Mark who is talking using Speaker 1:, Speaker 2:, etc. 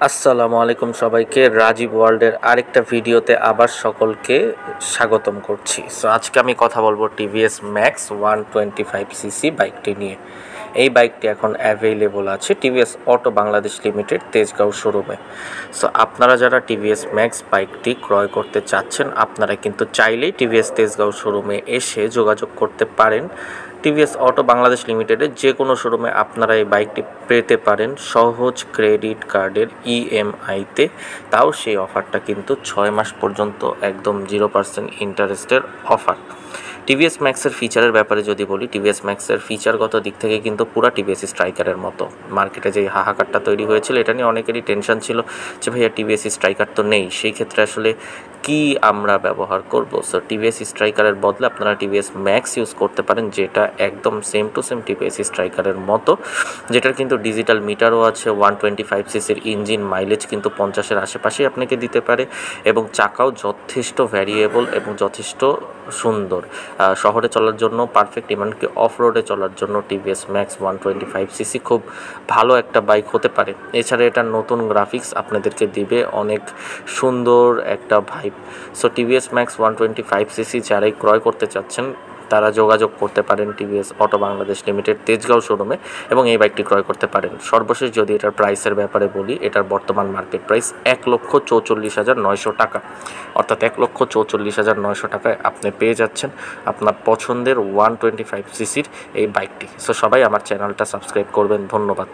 Speaker 1: আসসালামু আলাইকুম সবাইকে, রাজীব ওয়ার্ল্ডের আরেকটা ভিডিওতে আবার সকলকে স্বাগতম করছি। সো আজকে আমি কথা বলবো টিভিএস ম্যাক্স 125cc বাইকটি নিয়ে। এই বাইকটি এখন অ্যাভেলেবল আছে TVS auto Bangladesh limited Tejgaon শোরুমে। সো আপনারা যারা টিভিএস ম্যাক্স বাইকটি ক্রয় করতে চাচ্ছেন, আপনারা কিন্তু চাইলেই টিভিএস তেজগাঁও শোরুমে এসে যোগাযোগ করতে পারেন। টিভিএস অটো বাংলাদেশ লিমিটেডের যে কোনো শোরুমে আপনারা এই বাইকটি পেতে পারেন সহজ ক্রেডিট কার্ডের ইএমআইতে। তাও সেই অফারটা কিন্তু 6 মাস পর্যন্ত একদম 0% ইন্টারেস্টের অফার। টিভিএস ম্যাক্সের ফিচারের ব্যাপারে যদি বলি, টিভিএস ম্যাক্সের ফিচারগত দিক থেকে কিন্তু পুরা টিভিএস স্ট্রাইকারের মতো। মার্কেটে যে হাহাকারটা তৈরি হয়েছিল, এটা নিয়ে অনেকেরই টেনশন ছিল যে ভাইয়া টিভিএস স্ট্রাইকার তো নেই, সেই ক্ষেত্রে আসলে কি আমরা ব্যবহার করব। সো টিভিএস স্ট্রাইকারের বদলে আপনারা টিভিএস ম্যাক্স ইউজ করতে পারেন, যেটা একদম সেম টু সেম টিভিএস স্ট্রাইকারের মতো, যেটার কিন্তু ডিজিটাল মিটারও আছে। 125cc ইঞ্জিন মাইলেজ কিন্তু 50-এর আশেপাশেই আপনাকে দিতে পারে, এবং চাকাও যথেষ্ট ভ্যারিয়েবল এবং যথেষ্ট সুন্দর। শহরে চলার জন্য পারফেক্ট, এমনকি অফ রোডে চলার জন্য টিভিএস ম্যাক্স 125cc খুব ভালো একটা বাইক হতে পারে। এছাড়া এটার নতুন গ্রাফিক্স আপনাদেরকে দিবে অনেক সুন্দর একটা vibe. So TVS max 125cc যারাই ক্রয় করতে চাচ্ছেন, তারা যোগাযোগ করতে পারেন TVS auto Bangladesh limited Tejgaon শোরুমে এবং এই বাইকটি ক্রয় করতে পারেন। সর্বশেষ যদি এটার প্রাইসের ব্যাপারে বলি, এটার বর্তমান মার্কেট প্রাইস 1,44,900 টাকা, অর্থাৎ 1,44,900 টাকায় আপনি পেয়ে যাচ্ছেন আপনার পছন্দের 125cc এই বাইকটি। সো সবাই আমার চ্যানেলটা সাবস্ক্রাইব করবেন। ধন্যবাদ।